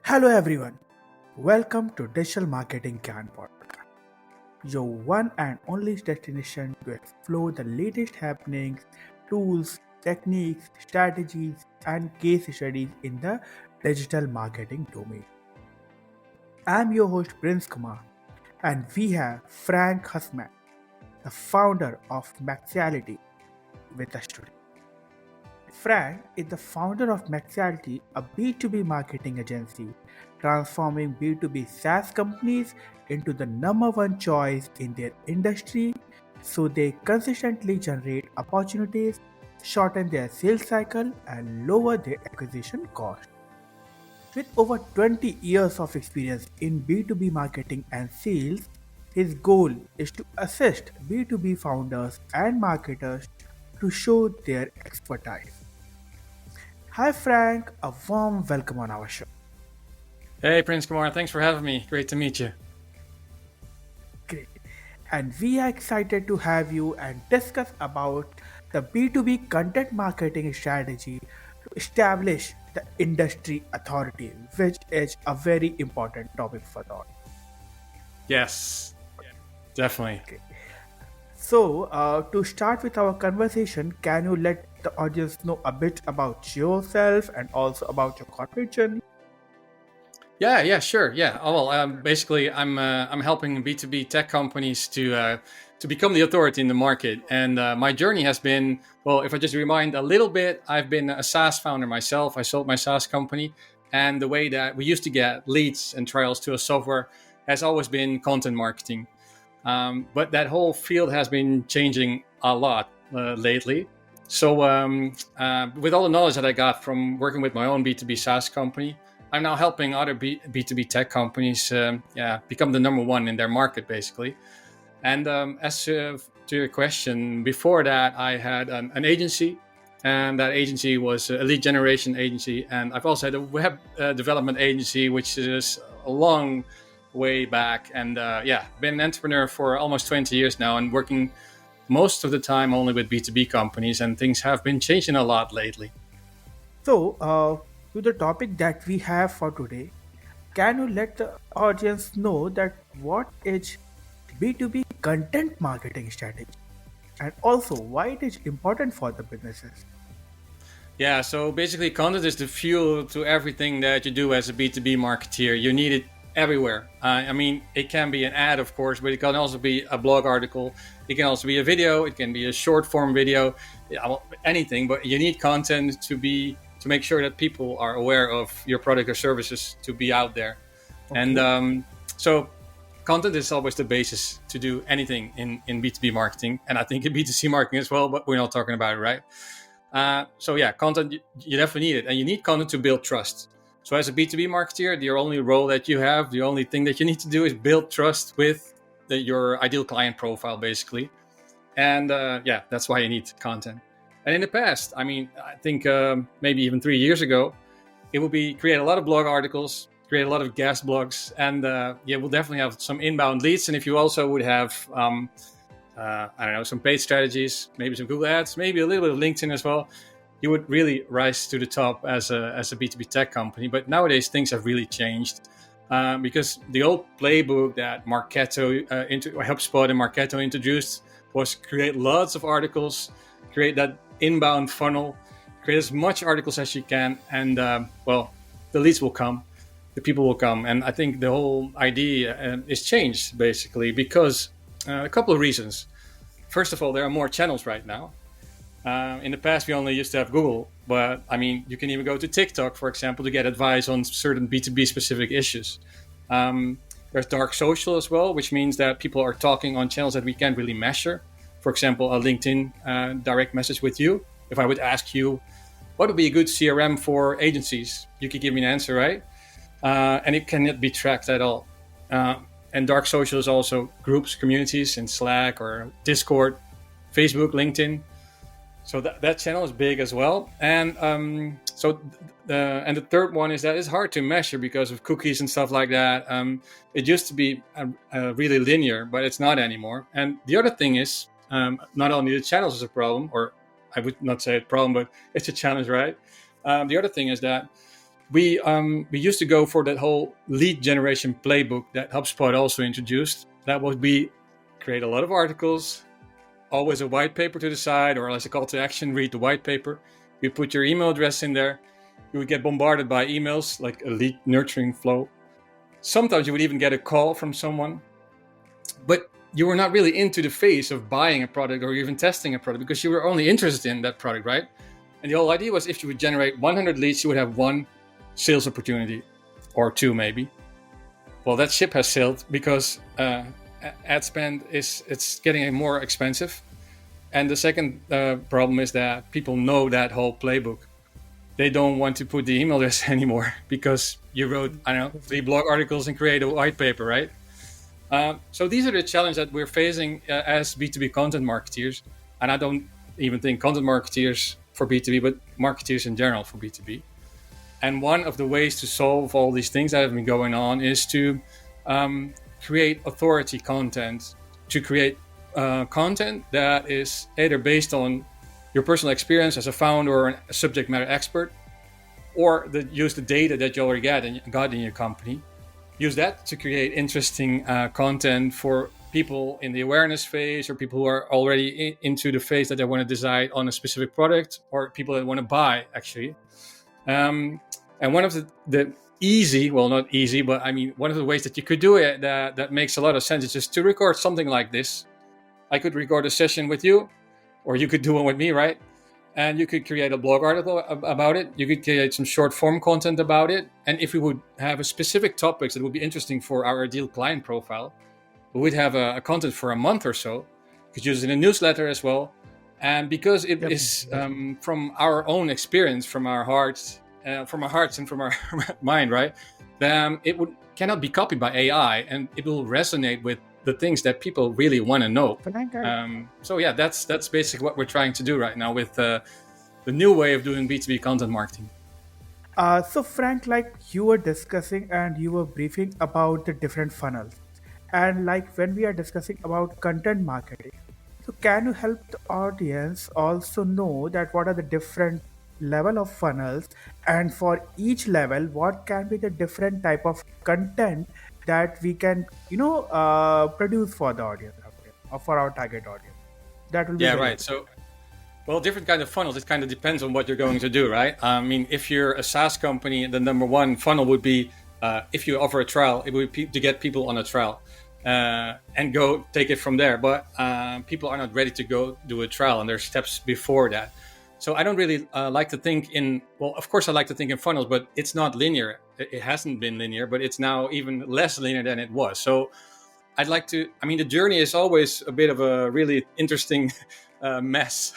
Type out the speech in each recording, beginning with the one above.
Hello everyone, welcome to Digital Marketing Can Podcast, your one and only destination to explore the latest happenings, tools, techniques, strategies, and case studies in the digital marketing domain. I'm your host Prince Kumar, and we have Frank Husmann, the founder of Maxiality, with us today. Frank is the founder of Maxiality, a B2B marketing agency, transforming B2B SaaS companies into the number one choice in their industry so they consistently generate opportunities, shorten their sales cycle, and lower their acquisition cost. With over 20 years of experience in B2B marketing and sales, his goal is to assist B2B founders and marketers to show their expertise. Hi Frank, a warm welcome on our show. Hey, Prince Kumar, thanks for having me. Great to meet you. Great. And we are excited to have you and discuss about the B2B content marketing strategy to establish the industry authority, which is a very important topic for the audience. Yes, definitely. Okay. So, to start with our conversation, can you let the audience know a bit about yourself and also about your corporate journey? Yeah, sure. Yeah. Oh, well, basically, I'm helping B2B tech companies to become the authority in the market, and my journey has been well. If I just rewind a little bit, I've been a SaaS founder myself. I sold my SaaS company, and the way that we used to get leads and trials to a software has always been content marketing. But that whole field has been changing a lot lately. So, with all the knowledge that I got from working with my own B2B SaaS company, I'm now helping other B2B tech companies become the number one in their market, basically. And to your question, before that, I had an agency, and that agency was a lead generation agency. And I've also had a web development agency, which is a long way back. And been an entrepreneur for almost 20 years now and working most of the time only with B2B companies. And things have been changing a lot lately. So, to the topic that we have for today, can you let the audience know that what is B2B content marketing strategy and also why it is important for the businesses? Yeah, so basically, content is the fuel to everything that you do as a B2B marketeer. You need it everywhere. I mean, it can be an ad, of course, but it can also be a blog article. It can also be a video. It can be a short form video, anything. But you need content to make sure that people are aware of your product or services to be out there. And Okay. so content is always the basis to do anything in B2B marketing. And I think in B2C marketing as well, but we're not talking about it, right? Content, you definitely need it. And you need content to build trust. So as a B2B marketer, the only role that you have, the only thing that you need to do is build trust with your ideal client profile, basically. And that's why you need content. And in the past, I mean, I think maybe even 3 years ago, it would be create a lot of blog articles, create a lot of guest blogs, and we'll definitely have some inbound leads. And if you also would have, I don't know, some paid strategies, maybe some Google ads, maybe a little bit of LinkedIn as well, you would really rise to the top as a B2B tech company. But nowadays, things have really changed because the old playbook that HubSpot and Marketo introduced was create lots of articles, create that inbound funnel, create as much articles as you can, and the leads will come, the people will come. And I think the whole idea is changed basically because a couple of reasons. First of all, there are more channels right now. In the past, we only used to have Google, but I mean, you can even go to TikTok, for example, to get advice on certain B2B specific issues. There's dark social as well, which means that people are talking on channels that we can't really measure. For example, a LinkedIn direct message with you. If I would ask you, what would be a good CRM for agencies? You could give me an answer, right? And it cannot be tracked at all. And dark social is also groups, communities in Slack or Discord, Facebook, LinkedIn. So that channel is big as well. And the third one is that it's hard to measure because of cookies and stuff like that. It used to be really linear, but it's not anymore. And the other thing is, not only the channels is a problem, or I would not say a problem, but it's a challenge, right? The other thing is that we used to go for that whole lead generation playbook that HubSpot also introduced. That would be create a lot of articles, always a white paper to the side, or as a call to action, read the white paper. You put your email address in there. You would get bombarded by emails, like a lead nurturing flow. Sometimes you would even get a call from someone, but you were not really into the phase of buying a product or even testing a product because you were only interested in that product, right? And the whole idea was if you would generate 100 leads, you would have one sales opportunity or two maybe. Well, that ship has sailed because ad spend it's getting more expensive. And the second problem is that people know that whole playbook. They don't want to put the email address anymore because you wrote, I don't know, 3 blog articles and create a white paper, right? So these are the challenges that we're facing as B2B content marketeers. And I don't even think content marketeers for B2B, but marketeers in general for B2B. And one of the ways to solve all these things that have been going on is to create authority content, to create content that is either based on your personal experience as a founder or a subject matter expert, or use the data that you already got in your company. Use that to create interesting content for people in the awareness phase, or people who are already into the phase that they want to decide on a specific product, or people that want to buy actually. And one of the easy, well, not easy, but I mean, one of the ways that you could do it that makes a lot of sense is just to record something like this. I could record a session with you, or you could do one with me, right? And you could create a blog article about it. You could create some short form content about it. And if we would have a specific topics that would be interesting for our ideal client profile, we would have a content for a month or so. You could use it in a newsletter as well. And because it is from our own experience, from our hearts and from our mind, right? Then cannot be copied by AI, and it will resonate with the things that people really want to know. So yeah, that's basically what we're trying to do right now with the new way of doing B2B content marketing. So Frank, like you were discussing and you were briefing about the different funnels, and like when we are discussing about content marketing, so can you help the audience also know that what are the different level of funnels, and for each level what can be the different type of content that we can produce for the audience out there, or for our target audience? That will be Yeah, very right. So, well, different kind of funnels. It kind of depends on what you're going to do, right? I mean, if you're a SaaS company, the number one funnel would be if you offer a trial, it would be to get people on a trial and go take it from there. But people are not ready to go do a trial, and there's steps before that. So I don't really like to think in, well, of course I like to think in funnels, but it's not linear. It hasn't been linear, but it's now even less linear than it was. So I'd like to, I mean, the journey is always a bit of a really interesting mess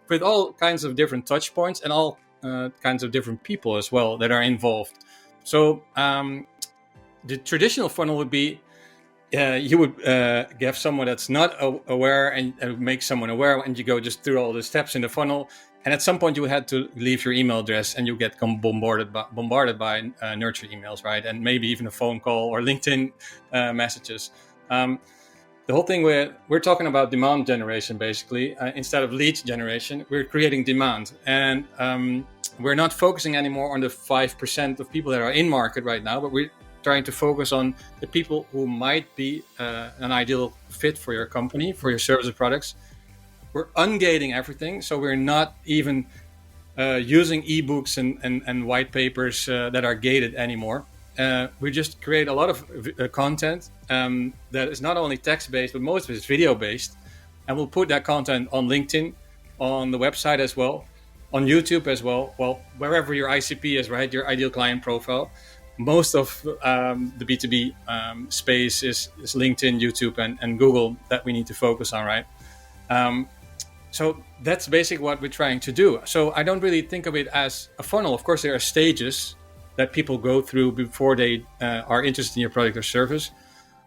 with all kinds of different touch points and all kinds of different people as well that are involved. So the traditional funnel would be you would give someone that's not aware and make someone aware, and you go just through all the steps in the funnel. And at some point, you had to leave your email address, and you get bombarded by nurture emails, right? And maybe even a phone call or LinkedIn messages. The whole thing we're talking about demand generation, basically. Instead of lead generation, we're creating demand. And we're not focusing anymore on the 5% of people that are in market right now, but we're trying to focus on the people who might be an ideal fit for your company, for your services products. We're ungating everything, so we're not even using ebooks and white papers that are gated anymore. We just create a lot of content that is not only text-based, but most of it is video-based. And we'll put that content on LinkedIn, on the website as well, on YouTube as well. Well, wherever your ICP is, right, your ideal client profile. Most of the B2B space is LinkedIn, YouTube, and Google that we need to focus on, right? So that's basically what we're trying to do. So I don't really think of it as a funnel. Of course, there are stages that people go through before they are interested in your product or service.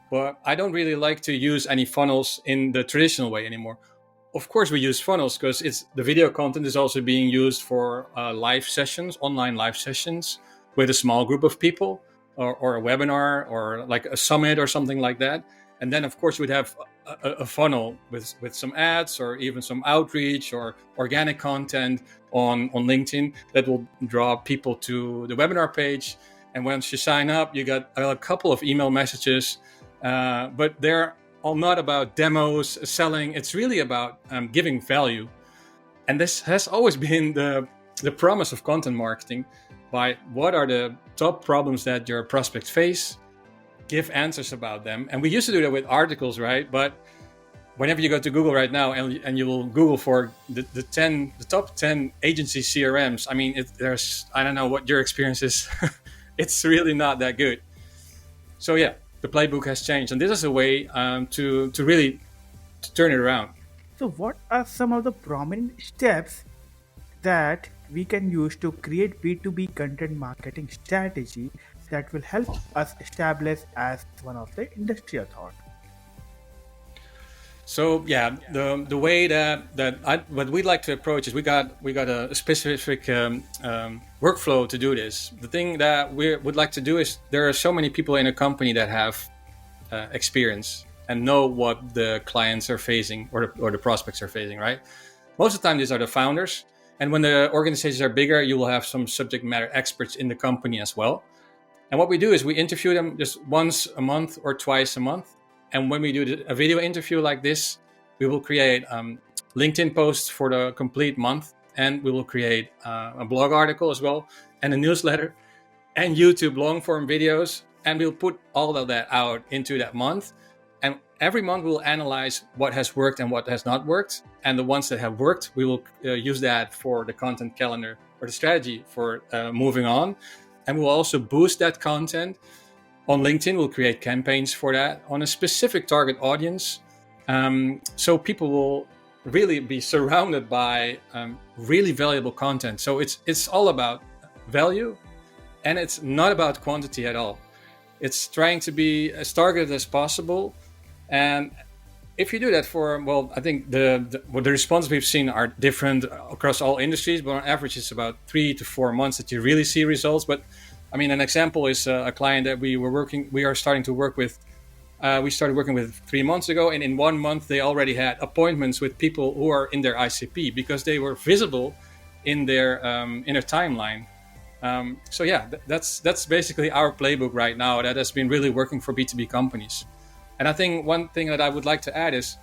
But I don't really like to use any funnels in the traditional way anymore. Of course, we use funnels because the video content is also being used for live sessions, online live sessions, with a small group of people, or a webinar, or like a summit or something like that. And then, of course, you would have a funnel with some ads or even some outreach or organic content on LinkedIn that will draw people to the webinar page. And once you sign up, you got a couple of email messages, but they're all not about demos, selling. It's really about giving value. And this has always been the promise of content marketing. By what are the top problems that your prospects face, give answers about them. And we used to do that with articles, right? But whenever you go to Google right now and you will Google for the top 10 agency CRMs, I mean, I don't know what your experience is. It's really not that good. So yeah, the playbook has changed. And this is a way to really turn it around. So, what are some of the prominent steps that we can use to create B2B content marketing strategy that will help us establish as one of the industry authority? So yeah, the way what we'd like to approach is we got a specific workflow to do this. The thing that we would like to do is there are so many people in a company that have experience and know what the clients are facing or the prospects are facing, right? Most of the time, these are the founders. And when the organizations are bigger, you will have some subject matter experts in the company as well. And what we do is we interview them just once a month or twice a month. And when we do a video interview like this, we will create LinkedIn posts for the complete month. And we will create a blog article as well and a newsletter and YouTube long form videos. And we'll put all of that out into that month. And every month we'll analyze what has worked and what has not worked. And the ones that have worked, we will use that for the content calendar or the strategy for moving on. And we'll also boost that content. On LinkedIn, we'll create campaigns for that on a specific target audience. So people will really be surrounded by really valuable content. So it's all about value and it's not about quantity at all. It's trying to be as targeted as possible. And if you do that I think the responses we've seen are different across all industries, but on average, it's about 3 to 4 months that you really see results. But I mean, an example is a client that we are starting to work with. We started working with 3 months ago, and in 1 month, they already had appointments with people who are in their ICP because they were visible in their timeline. So yeah, that's basically our playbook right now that has been really working for B2B companies. And I think one thing that I would like to add is,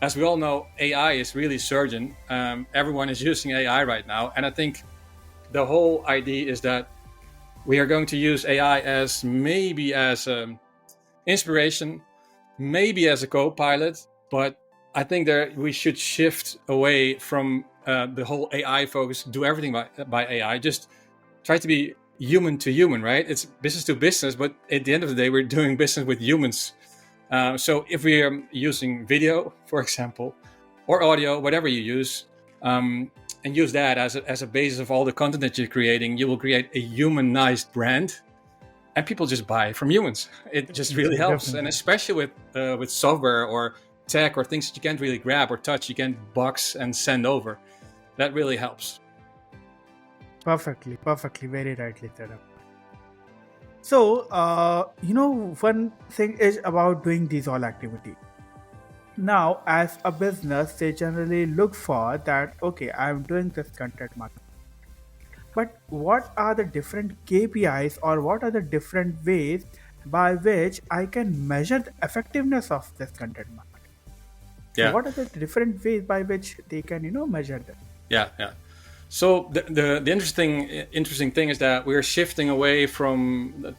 as we all know, AI is really surging. Everyone is using AI right now. And I think the whole idea is that we are going to use AI as maybe as inspiration, maybe as a co-pilot, but I think that we should shift away from the whole AI focus, do everything by AI, just try to be human to human, right? It's business to business, but at the end of the day, we're doing business with humans. So if we are using video, for example, or audio, whatever you use, and use that as a basis of all the content that you're creating, you will create a humanized brand, and people just buy from humans. It just really helps, Definitely. and especially with software or tech or things that you can't really grab or touch, you can't box and send over. That really helps. Perfectly, very rightly said. So, one thing is about doing these all activities. Now, as a business, they generally look for that, okay, I'm doing this content marketing. But what are the different KPIs or what are the different ways by which I can measure the effectiveness of this content marketing? So, Yeah. what are the different ways by which they can, measure that? Yeah. So the interesting thing is that we're shifting away from lead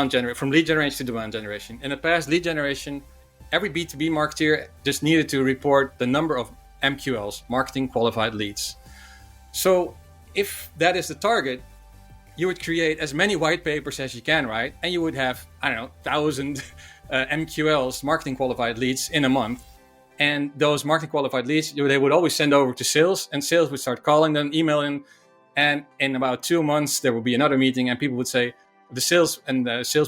generation to demand generation. In the past, lead generation, every B2B marketer just needed to report the number of MQLs, marketing qualified leads. So if that is the target, you would create as many white papers as you can, right? And you would have, 1,000 MQLs, marketing qualified leads in a month. And those marketing qualified leads, they would always send over to sales, and sales would start calling them, emailing. And in about 2 months, there would be another meeting, and people would say, the sales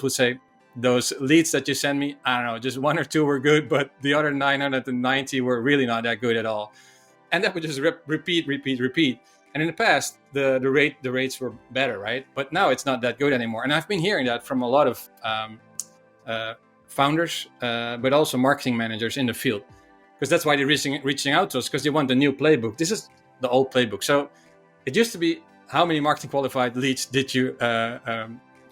would say, those leads that you send me, I don't know, just 1 or 2 were good, but the other 990 were really not that good at all. And that would just repeat. And in the past, the rates were better, right? But now it's not that good anymore. And I've been hearing that from a lot of founders, but also marketing managers in the field, because that's why they're reaching out to us, because they want the new playbook. This is the old playbook. So it used to be, how many marketing qualified leads did you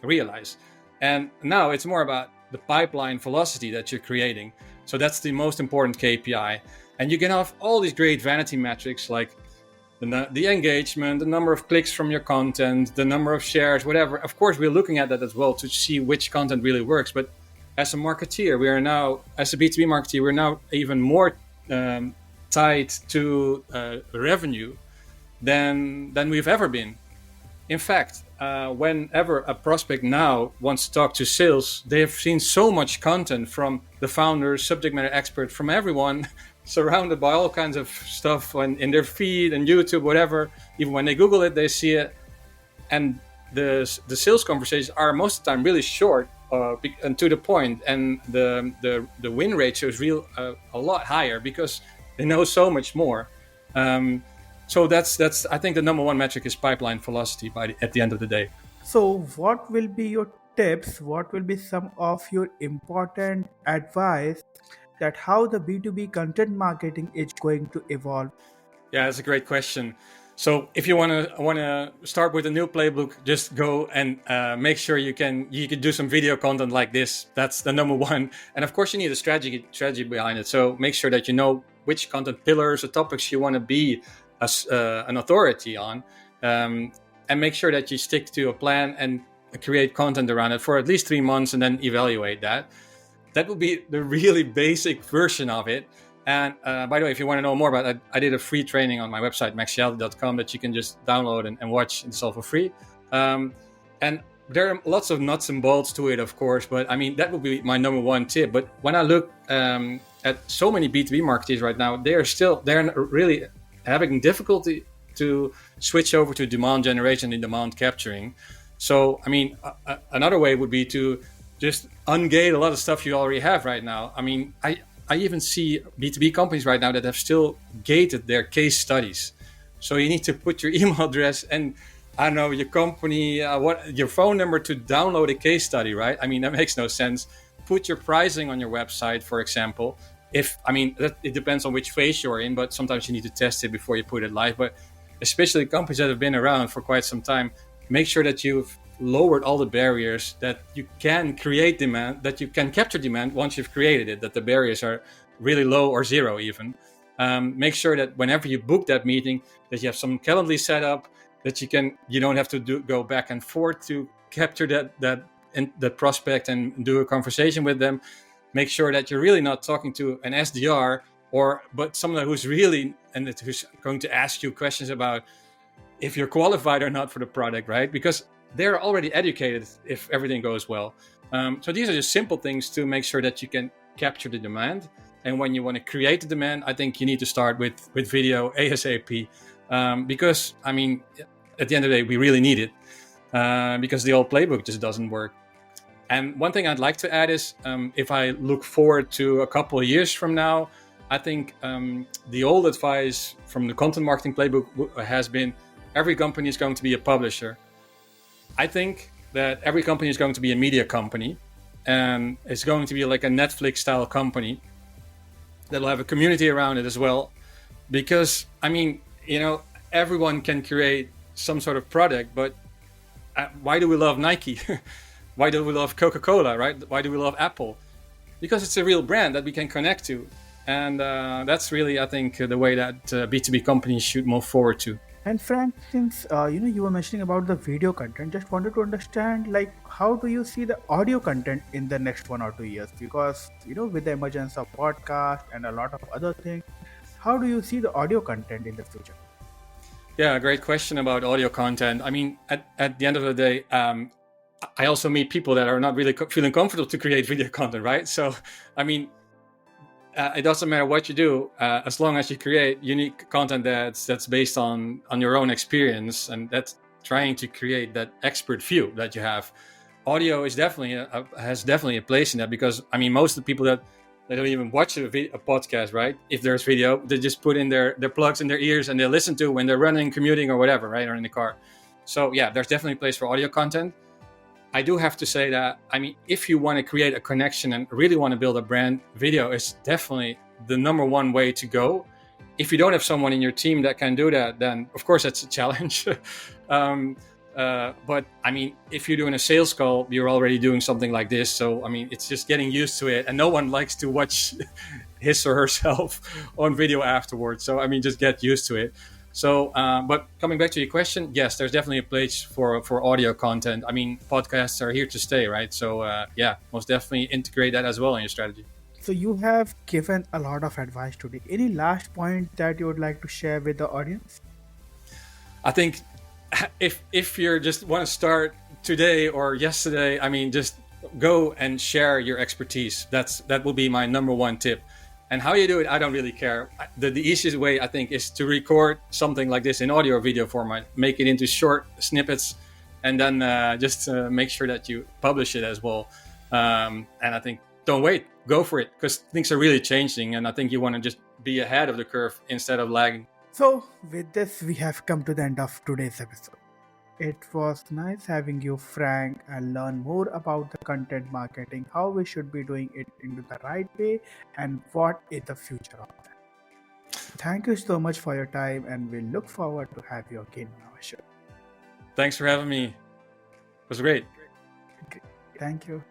realize? And now it's more about the pipeline velocity that you're creating. So that's the most important KPI. And you can have all these great vanity metrics like the engagement, the number of clicks from your content, the number of shares, whatever. Of course, we're looking at that as well to see which content really works. But as a marketeer, we are now, as a B2B marketeer, we're now even more tied to revenue than we've ever been. In fact, whenever a prospect now wants to talk to sales, they have seen so much content from the founders, subject matter expert, from everyone, surrounded by all kinds of stuff in their feed and YouTube, whatever. Even when they Google it, they see it. And the sales conversations are most of the time really short and to the point. And the win ratio is a lot higher because they know so much more. So that's I think the number one metric is pipeline velocity at the end of the day. So, what will be your tips? What will be some of your important advice that how the B2B content marketing is going to evolve? Yeah, that's a great question. So if you want to start with a new playbook, just go and make sure you can do some video content like this. That's the number one. And of course, you need a strategy behind it. So make sure that you know which content pillars or topics you want to be an authority on, and make sure that you stick to a plan and create content around it for at least 3 months and then evaluate that. That will be the really basic version of it. And by the way, if you want to know more about it, I did a free training on my website, Maxiality.com, that you can just download and watch. It's all for free. And there are lots of nuts and bolts to it, of course. But I mean, that would be my number one tip. But when I look at so many B2B marketers right now, they're really having difficulty to switch over to demand generation and demand capturing. So, I mean, another way would be to just ungate a lot of stuff you already have right now. I mean, I even see B2B companies right now that have still gated their case studies. So you need to put your email address and, I don't know, your company, your phone number to download a case study, right? I mean, that makes no sense. Put your pricing on your website, for example. It depends on which phase you're in, but sometimes you need to test it before you put it live. But especially companies that have been around for quite some time, make sure that you've lowered all the barriers, that you can create demand, that you can capture demand once you've created it, that the barriers are really low or zero even. Make sure that whenever you book that meeting, that you have some Calendly set up, that you don't have to go back and forth to capture that prospect and do a conversation with them. Make sure that you're really not talking to an SDR but someone who's going to ask you questions about if you're qualified or not for the product, right? Because they're already educated if everything goes well. So these are just simple things to make sure that you can capture the demand. And when you want to create the demand, I think you need to start with video ASAP. Because, I mean, at the end of the day, we really need it. Because the old playbook just doesn't work. And one thing I'd like to add is, if I look forward to a couple of years from now, I think the old advice from the content marketing playbook has been every company is going to be a publisher. I think that every company is going to be a media company, and it's going to be like a Netflix style company that'll have a community around it as well. Because, I mean, everyone can create some sort of product, but why do we love Nike? Why do we love Coca-Cola, right? Why do we love Apple? Because it's a real brand that we can connect to. And that's really, I think, the way that B2B companies should move forward to. And Frank, since you were mentioning about the video content, just wanted to understand how do you see the audio content in the next 1 or 2 years? Because with the emergence of podcast and a lot of other things, how do you see the audio content in the future? Yeah, great question about audio content. I mean, at the end of the day, I also meet people that are not really feeling comfortable to create video content, right? So, I mean, it doesn't matter what you do, as long as you create unique content that's based on your own experience, and that's trying to create that expert view that you have. Audio is has definitely a place in that, because I mean, most of the people that they don't even watch a podcast, right? If there's video, they just put in their plugs in their ears and they listen to when they're running, commuting, or whatever, right? Or in the car. So yeah, there's definitely a place for audio content. I do have to say that, I mean, if you want to create a connection and really want to build a brand, video is definitely the number one way to go. If you don't have someone in your team that can do that, then of course that's a challenge. um, but I mean, if you're doing a sales call, you're already doing something like this. So, I mean, it's just getting used to it, and no one likes to watch his or herself on video afterwards. So, I mean, just get used to it. So, but coming back to your question, yes, there's definitely a place for audio content. I mean, podcasts are here to stay, right? So, yeah, most definitely integrate that as well in your strategy. So you have given a lot of advice today. Any last point that you would like to share with the audience? I think if you're just want to start today or yesterday, I mean, just go and share your expertise. That will be my number one tip. And how you do it, I don't really care. The easiest way, I think, is to record something like this in audio or video format, make it into short snippets, and then just make sure that you publish it as well. And I think don't wait, go for it, because things are really changing, and I think you want to just be ahead of the curve instead of lagging. So with this, we have come to the end of today's episode. It was nice having you, Frank, and learn more about the content marketing, how we should be doing it in the right way, and what is the future of that. Thank you so much for your time, and we look forward to have you again on our show. Thanks for having me. It was great. Thank you.